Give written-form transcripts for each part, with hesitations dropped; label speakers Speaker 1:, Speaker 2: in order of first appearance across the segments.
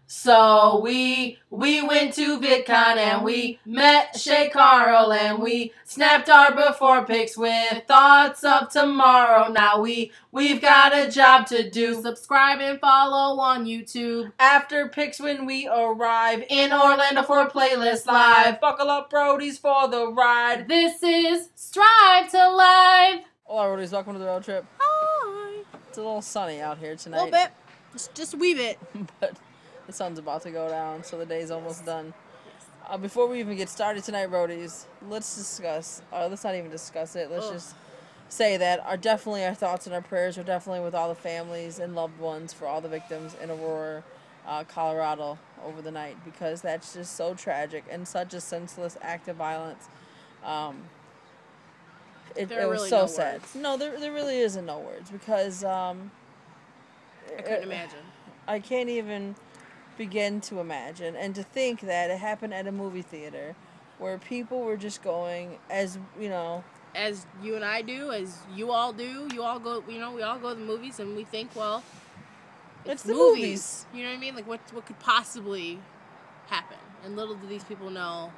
Speaker 1: So we went to VidCon and we met Shay Carl and we snapped our before pics with thoughts of tomorrow. Now we've got a job to do. Subscribe and follow on YouTube. After pics when we arrive in Orlando for Playlist Live. Buckle up, Roadies, for the ride. This is Strive to Live. Hola, Roadies. Welcome to the road trip.
Speaker 2: Hi.
Speaker 1: It's a little sunny out here tonight.
Speaker 2: A little bit. Just a wee bit.
Speaker 1: But the sun's about to go down, so the day's almost done. Before we even get started tonight, Roadies, let's not even discuss it. Let's just say that our thoughts and our prayers are definitely with all the families and loved ones for all the victims in Aurora, Colorado over the night, because that's just so tragic and such a senseless act of violence. It was really so sad. Words. No, there really isn't no words, because I
Speaker 2: couldn't imagine.
Speaker 1: I can't even begin to imagine, and to think that it happened at a movie theater where people were just going, as you know,
Speaker 2: as you and I do, as you all do. You all go, we all go to the movies and we think, well, it's the movies. You know what I mean? Like what could possibly happen? And little do these people know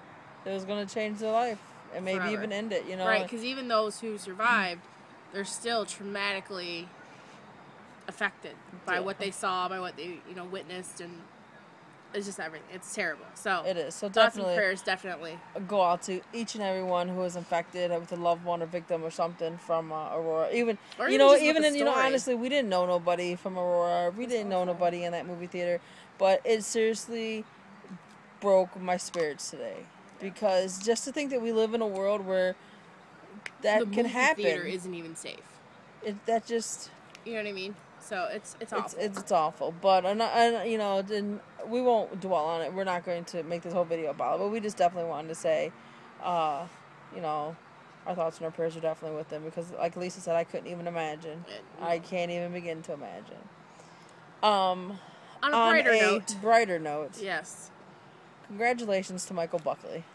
Speaker 1: it was going to change their life and maybe
Speaker 2: forever.
Speaker 1: Even end it. You know,
Speaker 2: right? Because even those who survived, they're still traumatically affected by what they saw, by what they witnessed, and it's just everything. It's terrible. So
Speaker 1: it is. So
Speaker 2: definitely, prayers definitely
Speaker 1: go out to each and every one who is infected with a loved one or victim or something from Aurora. Even honestly, we didn't know nobody from Aurora. We didn't know nobody in that movie theater, but it seriously broke my spirits today, because just to think that we live in a world where that can happen.
Speaker 2: The movie theater isn't even safe.
Speaker 1: That just,
Speaker 2: you know what I mean. So it's awful.
Speaker 1: It's awful, but we won't dwell on it. We're not going to make this whole video about it, but we just definitely wanted to say, our thoughts and our prayers are definitely with them, because, like Lisa said, I couldn't even imagine. I can't even begin to imagine.
Speaker 2: On a
Speaker 1: brighter note,
Speaker 2: yes.
Speaker 1: Congratulations to Michael Buckley.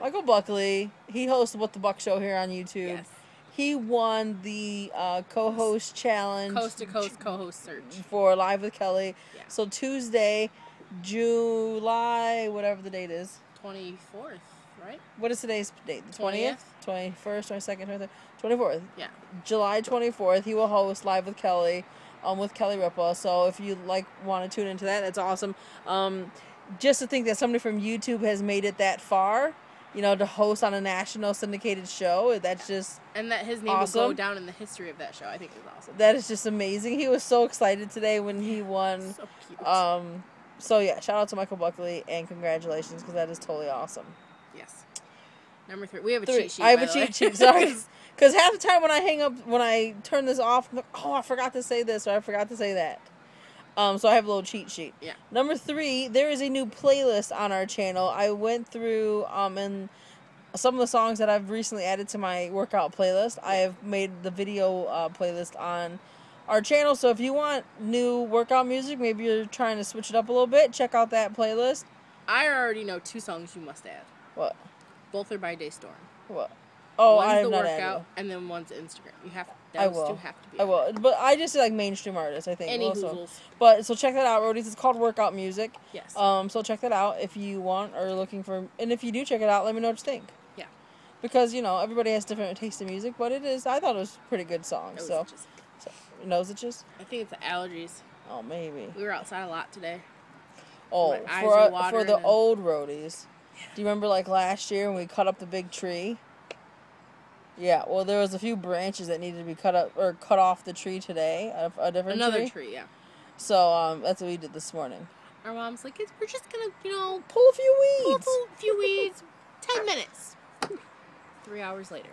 Speaker 1: Michael Buckley, he hosts What the Buck Show here on YouTube.
Speaker 2: Yes.
Speaker 1: He won the co-host challenge.
Speaker 2: Coast to coast co-host search.
Speaker 1: For Live with Kelly.
Speaker 2: Yeah.
Speaker 1: So Tuesday, July, whatever the date is.
Speaker 2: 24th, right?
Speaker 1: What is today's date? The 20th? 21st, 22nd, 23rd? 24th.
Speaker 2: Yeah.
Speaker 1: July 24th, he will host Live with Kelly, with Kelly Ripa. So if you want to tune into that, that's awesome. Just to think that somebody from YouTube has made it that far, to host on a national syndicated show, that's just
Speaker 2: and that his name
Speaker 1: awesome.
Speaker 2: Will go down in the history of that show, I think is awesome.
Speaker 1: That is just amazing. He was so excited today when he won.
Speaker 2: So cute.
Speaker 1: So yeah, shout out to Michael Buckley and congratulations, because that is totally awesome.
Speaker 2: Yes. Number 3. We have a cheat sheet.
Speaker 1: I have a cheat sheet. Sorry, because half the time when I turn this off, I'm like, oh, I forgot to say this or I forgot to say that. So I have a little cheat sheet.
Speaker 2: Yeah.
Speaker 1: Number 3, there is a new playlist on our channel. I went through and some of the songs that I've recently added to my workout playlist. I have made the video playlist on our channel. So if you want new workout music, maybe you're trying to switch it up a little bit, check out that playlist.
Speaker 2: I already know 2 songs you must add.
Speaker 1: What?
Speaker 2: Both are by Daystorm.
Speaker 1: What? Oh,
Speaker 2: one's
Speaker 1: I have
Speaker 2: the
Speaker 1: not
Speaker 2: workout,
Speaker 1: added.
Speaker 2: and then one's Instagram. You have
Speaker 1: I will.
Speaker 2: 2 have to be.
Speaker 1: I will, but I just like mainstream artists, I think.
Speaker 2: Any
Speaker 1: also.
Speaker 2: hoozles.
Speaker 1: But so check that out, Roadies. It's called Workout Music.
Speaker 2: Yes.
Speaker 1: So check that out if you want or looking for, and if you do check it out, let me know what you think.
Speaker 2: Yeah.
Speaker 1: Because everybody has different taste in music, but I thought it was pretty good songs. So nose itches.
Speaker 2: I think it's the allergies.
Speaker 1: Oh, maybe.
Speaker 2: We were outside a lot today.
Speaker 1: Oh, for the old Roadies. Do you remember last year when we cut up the big tree? Yeah, well, there was a few branches that needed to be cut up or cut off the tree today.
Speaker 2: Another tree, yeah.
Speaker 1: So that's what we did this morning.
Speaker 2: Our mom's like, we're just gonna,
Speaker 1: pull a few weeds.
Speaker 2: Pull a few weeds. 10 minutes. 3 hours later.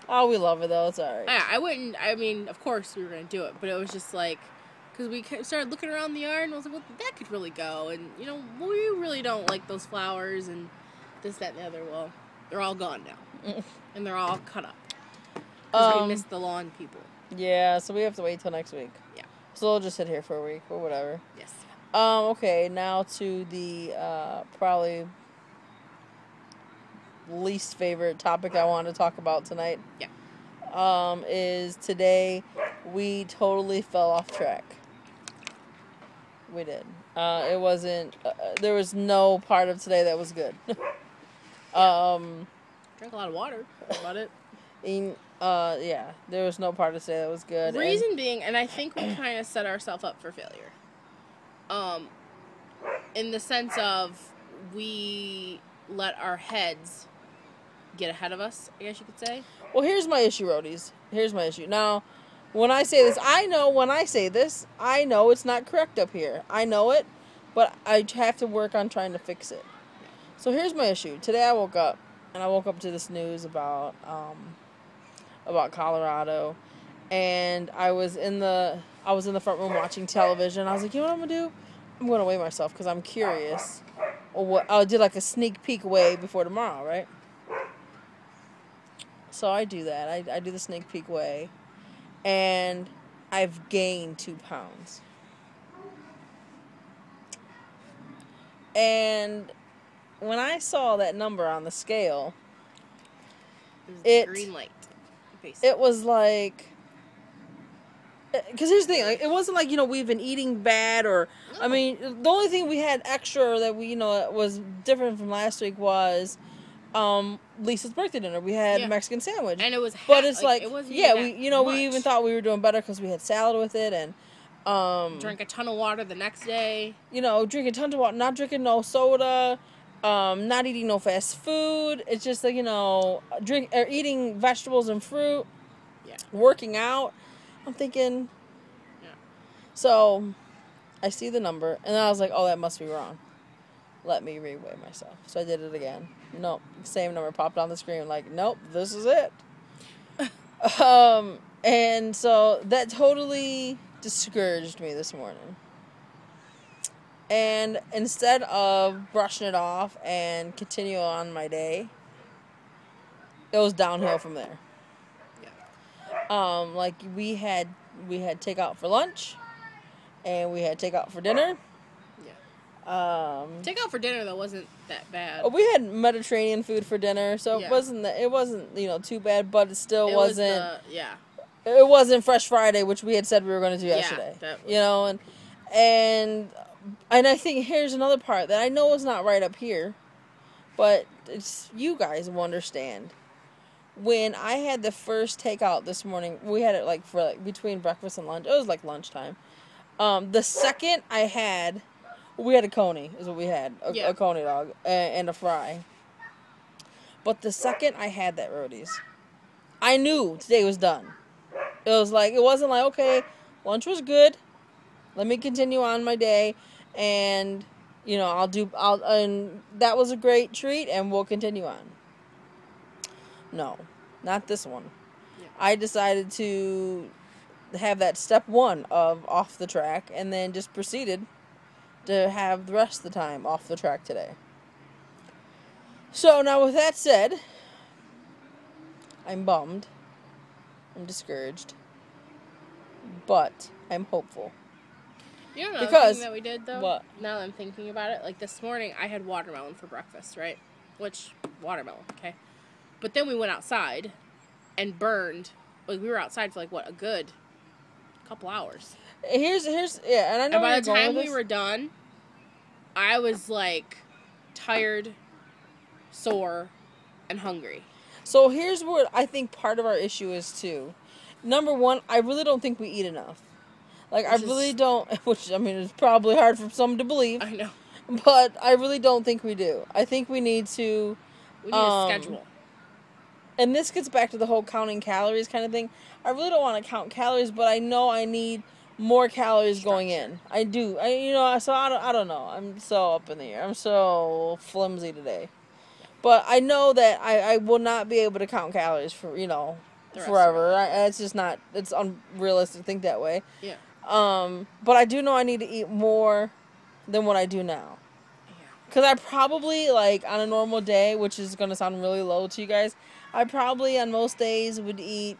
Speaker 1: Oh, we love it though. It's all right.
Speaker 2: I mean, of course we were gonna do it, but it was just because we started looking around the yard and I was like, well, that could really go, and we really don't like those flowers and this, that, and the other. Well, they're all gone now. And they're all cut up. Because we missed the lawn people.
Speaker 1: Yeah, so we have to wait till next week.
Speaker 2: Yeah.
Speaker 1: So we'll just sit here for a week or whatever.
Speaker 2: Yes.
Speaker 1: Okay, now to the probably least favorite topic I want to talk about tonight.
Speaker 2: Yeah.
Speaker 1: Is today we totally fell off track.
Speaker 3: We did. It wasn't. There was no part of today that was good.
Speaker 2: Drink a lot of water. That's about it.
Speaker 3: Yeah, there was no part of today that was good.
Speaker 2: Reason being, and I think we kind of set ourselves up for failure. In the sense of we let our heads get ahead of us, I guess you could say.
Speaker 3: Well, here's my issue, Roadies. Here's my issue. Now, when I say this, I know it's not correct up here. I know it, but I have to work on trying to fix it. So here's my issue. Today I woke up, and I woke up to this news about Colorado, and I was in the front room watching television. I was like, you know what I'm gonna do? I'm gonna weigh myself because I'm curious. I did like a sneak peek weigh before tomorrow, right? So I do that. I do the sneak peek weigh, and I've gained 2 pounds. And when I saw that number on the scale,
Speaker 2: it was green light. Basically.
Speaker 3: It was like, because here's the thing, like, it wasn't like, we've been eating bad or, no. I mean, the only thing we had extra that we, was different from last week was Lisa's birthday dinner. We had a Mexican sandwich.
Speaker 2: And it was
Speaker 3: but it's like,
Speaker 2: it wasn't
Speaker 3: we even thought we were doing better because we had salad with it and
Speaker 2: drank a ton of water the next day.
Speaker 3: Drinking tons of water, not drinking no soda, not eating no fast food. It's just like, eating vegetables and fruit.
Speaker 2: Yeah.
Speaker 3: Working out. I'm thinking. Yeah. So, I see the number, and then I was like, oh, that must be wrong. Let me re-weigh myself. So I did it again. Nope. Same number popped on the screen. Like, nope, this is it. And so that totally discouraged me this morning. And instead of brushing it off and continue on my day, it was downhill from there. Yeah. Like we had takeout for lunch, and we had takeout for dinner. Yeah.
Speaker 2: Takeout for dinner though wasn't that bad.
Speaker 3: We had Mediterranean food for dinner, so it wasn't too bad, but it still wasn't. It wasn't Fresh Friday, which we had said we were going to do yesterday. And I think here's another part that I know is not right up here, but it's you guys will understand. When I had the first takeout this morning, we had it for between breakfast and lunch. It was like lunchtime. The second I had, we had a coney, is what we had, a coney dog and a fry. But the second I had that Roadies, I knew today was done. It wasn't like, okay, lunch was good. Let me continue on my day, and and that was a great treat, and we'll continue on. No, not this one. Yeah. I decided to have that step 1 of off the track, and then just proceeded to have the rest of the time off the track today. So now, with that said, I'm bummed. I'm discouraged, but I'm hopeful.
Speaker 2: You know another thing that we did, though?
Speaker 3: What?
Speaker 2: Now that I'm thinking about it, this morning I had watermelon for breakfast, right? Watermelon, okay? But then we went outside and burned, we were outside for a good couple hours.
Speaker 3: Here's and I know.
Speaker 2: And by the time we were done, I was tired, sore, and hungry.
Speaker 3: So here's what I think part of our issue is too. Number 1, I really don't think we eat enough. I really don't, which, is probably hard for some to believe.
Speaker 2: I know.
Speaker 3: But I really don't think we do. I think we need to...
Speaker 2: We need a schedule.
Speaker 3: And this gets back to the whole counting calories kind of thing. I really don't want to count calories, but I know I need more calories going in. I do. So I don't know. I'm so up in the air. I'm so flimsy today. But I know that I will not be able to count calories for, forever. It's just not, it's unrealistic to think that way.
Speaker 2: Yeah.
Speaker 3: But I do know I need to eat more than what I do now. Because I probably, on a normal day, which is going to sound really low to you guys, I probably on most days would eat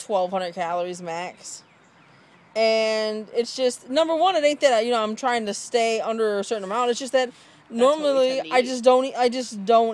Speaker 3: 1,200 calories max. And it's just, number 1, it ain't that, I'm trying to stay under a certain amount. It's just that normally I just don't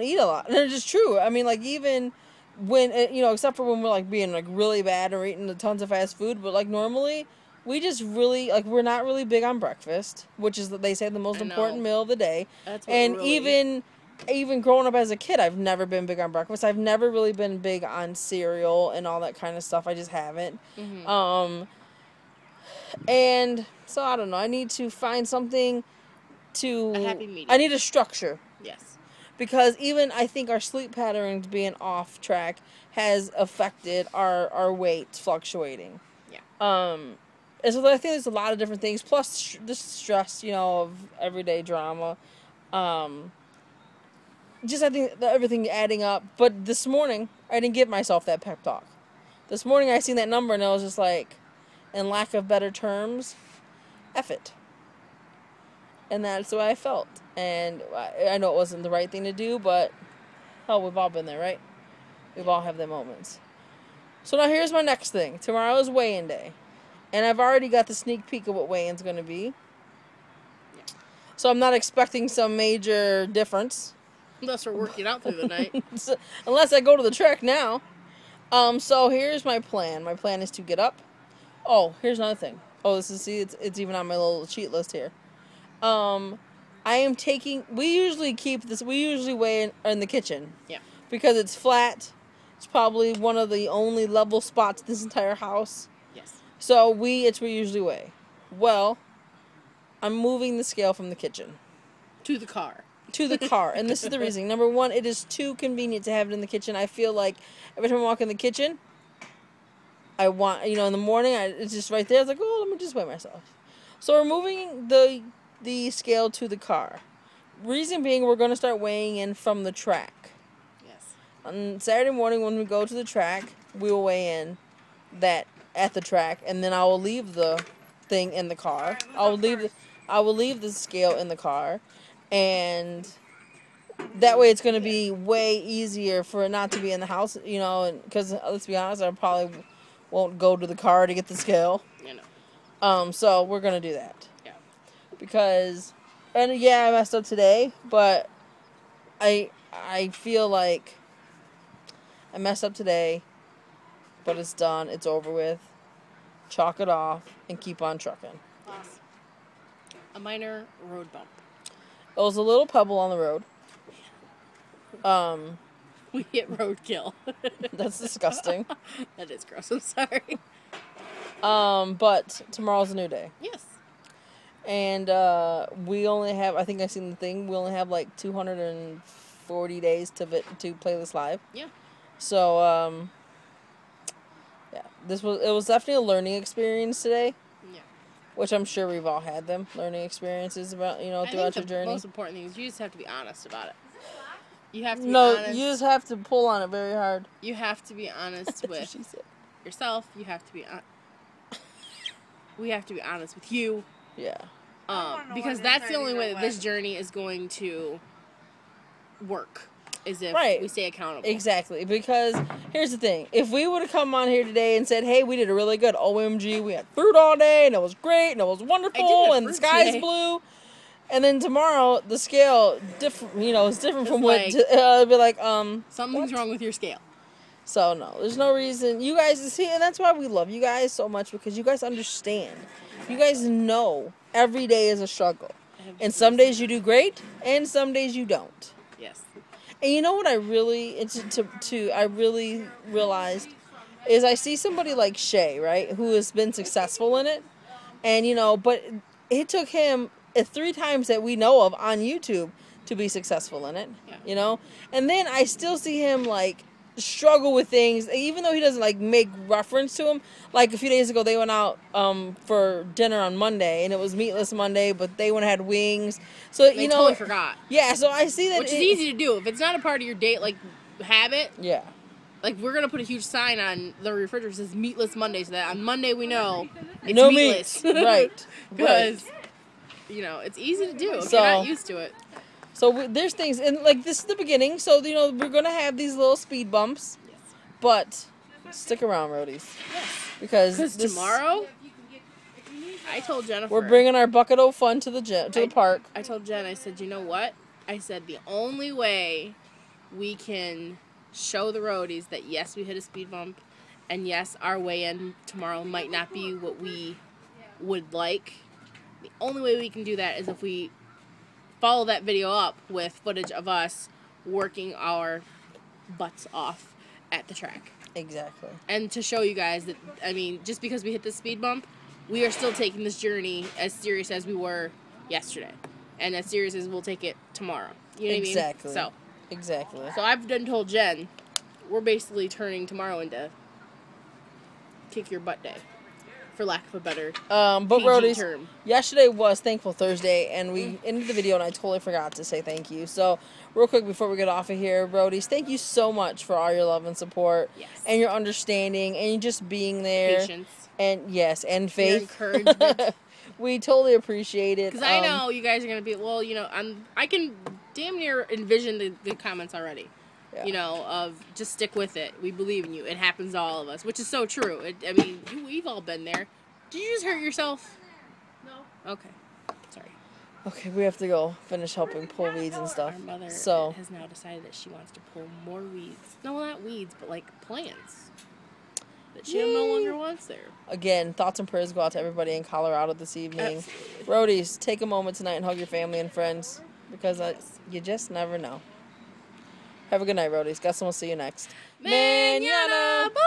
Speaker 3: eat a lot. And it's just true. Even when, except for when we're being really bad or eating tons of fast food, but normally we just really, like, we're not really big on breakfast, which is, they say, the most important meal of the day.
Speaker 2: That's what
Speaker 3: and
Speaker 2: really...
Speaker 3: even growing up as a kid, I've never been big on breakfast. I've never really been big on cereal and all that kind of stuff. I just haven't.
Speaker 2: Mm-hmm.
Speaker 3: And so, I don't know. I need to find something to...
Speaker 2: A happy medium.
Speaker 3: I need a structure.
Speaker 2: Yes.
Speaker 3: Because even, I think, our sleep patterns being off track has affected our weight fluctuating.
Speaker 2: Yeah.
Speaker 3: And so I think there's a lot of different things, plus the stress, of everyday drama. Just, I think, everything adding up. But this morning, I didn't give myself that pep talk. This morning, I seen that number, and I was just like, in lack of better terms, F it. And that's the way I felt. And I know it wasn't the right thing to do, but, hell, we've all been there, right? We've all have their moments. So now here's my next thing. Tomorrow is weigh-in day. And I've already got the sneak peek of what weigh-in's going to be.
Speaker 2: Yeah.
Speaker 3: So I'm not expecting some major difference.
Speaker 2: Unless we're working out through the night.
Speaker 3: Unless I go to the track now. So here's my plan. My plan is to get up. Oh, here's another thing. Oh, it's even on my little cheat list here. I am taking... We usually weigh in the kitchen.
Speaker 2: Yeah.
Speaker 3: Because it's flat. It's probably one of the only level spots in this entire house.
Speaker 2: Yes.
Speaker 3: So it's where we usually weigh. Well, I'm moving the scale from the kitchen.
Speaker 2: To the car.
Speaker 3: To the car. And this is the reason. Number one, it is too convenient to have it in the kitchen. I feel like every time I walk in the kitchen, I want, in the morning, it's just right there. It's like, oh, let me just weigh myself. So we're moving the scale to the car. Reason being, we're going to start weighing in from the track.
Speaker 2: Yes.
Speaker 3: On Saturday morning when we go to the track, we will weigh in that at the track, and then I will leave the thing in the car. I will leave the scale in the car, and that way it's going to be way easier for it not to be in the house, because let's be honest, I probably won't go to the car to get the scale. So we're going to do that.
Speaker 2: Yeah.
Speaker 3: Because, and yeah, I messed up today, but I feel like I messed up today, but it's done. It's over with. Chalk it off and keep on trucking.
Speaker 2: Awesome. A minor road bump.
Speaker 3: It was a little pebble on the road.
Speaker 2: We hit roadkill.
Speaker 3: That's disgusting.
Speaker 2: That is gross. I'm sorry.
Speaker 3: But tomorrow's a new day.
Speaker 2: Yes.
Speaker 3: And we only have, I think I've seen the thing, we only have like 240 days to play this live.
Speaker 2: Yeah.
Speaker 3: So, yeah, it was definitely a learning experience today.
Speaker 2: Yeah.
Speaker 3: Which I'm sure we've all had them, learning experiences about, throughout your journey.
Speaker 2: The most important thing is you just have to be honest about it. You have to be honest.
Speaker 3: You just have to pull on it very hard.
Speaker 2: You have to be honest with yourself. You have to be we have to be honest with you.
Speaker 3: Yeah.
Speaker 2: Because that's the only way that this journey is going to work, is if we stay accountable.
Speaker 3: Exactly. Because here's the thing. If we would have come on here today and said, hey, we did a really good OMG, we had fruit all day, and it was great, and it was wonderful, and the sky's blue. And then tomorrow, the scale, is different from what... it'll be like,
Speaker 2: something's wrong with your scale.
Speaker 3: So, no, there's no reason. You guys, see, and that's why we love you guys so much, because you guys understand. You guys know every day is a struggle. And some days you do great, and some days you don't.
Speaker 2: Yes.
Speaker 3: And you know what I really, I really realized, is I see somebody like Shay, right, who has been successful in it. And, but it took him 3 times that we know of on YouTube to be successful in it, And then I still see him, like, struggle with things, even though he doesn't, like, make reference to them. Like, a few days ago, they went out for dinner on Monday, and it was Meatless Monday, but they went and had wings. So,
Speaker 2: they totally forgot.
Speaker 3: Yeah, so I see that.
Speaker 2: Which is easy to do. If it's not a part of your date, like, habit.
Speaker 3: Yeah.
Speaker 2: Like, we're going to put a huge sign on the refrigerator that says Meatless Monday, so that on Monday we know it's
Speaker 3: no
Speaker 2: meatless.
Speaker 3: Meat. Right.
Speaker 2: Because... it's easy to do if you're not used to it.
Speaker 3: So there's things, and like this is the beginning. So we're gonna have these little speed bumps, but stick around, Roadies, because
Speaker 2: tomorrow, I told Jennifer
Speaker 3: we're bringing our bucket of fun to the park.
Speaker 2: I told Jen, I said, you know what? I said the only way we can show the Roadies that yes, we hit a speed bump, and yes, our weigh-in tomorrow might not be what we would like. The only way we can do that is if we follow that video up with footage of us working our butts off at the track.
Speaker 3: Exactly.
Speaker 2: And to show you guys that, I mean, just because we hit the speed bump, we are still taking this journey as serious as we were yesterday. And as serious as we'll take it tomorrow. You know what
Speaker 3: Exactly.
Speaker 2: I mean?
Speaker 3: Exactly.
Speaker 2: So I've done told Jen, we're basically turning tomorrow into kick your butt day. For lack of a better
Speaker 3: but
Speaker 2: PG
Speaker 3: Roadies,
Speaker 2: term.
Speaker 3: yesterday was Thankful Thursday, and we ended the video, and I totally forgot to say thank you. So, real quick before we get off of here, Roadies, thank you so much for all your love and support,
Speaker 2: Yes.
Speaker 3: and your understanding, and just being there.
Speaker 2: Patience.
Speaker 3: And, yes, and faith.
Speaker 2: Your encouragement.
Speaker 3: We totally appreciate it.
Speaker 2: Because I know you guys are going to be, well, you know, I can damn near envision the comments already.
Speaker 3: Yeah.
Speaker 2: You know, of just stick with it. We believe in you. It happens to all of us, which is so true. I mean, we've all been there. Did you just hurt yourself? No. Okay. Sorry.
Speaker 3: Okay, we have to go finish helping pull weeds and stuff.
Speaker 2: Our mother
Speaker 3: So,
Speaker 2: has now decided that she wants to pull more weeds. No, not weeds, but like plants. That she no longer wants there.
Speaker 3: again, thoughts and prayers go out to everybody in Colorado this evening.
Speaker 2: Absolutely.
Speaker 3: Roadies, take a moment tonight and hug your family and friends, because you just never know. Have a good night, Roadies. Guess we'll see you next.
Speaker 2: Manana. Bye.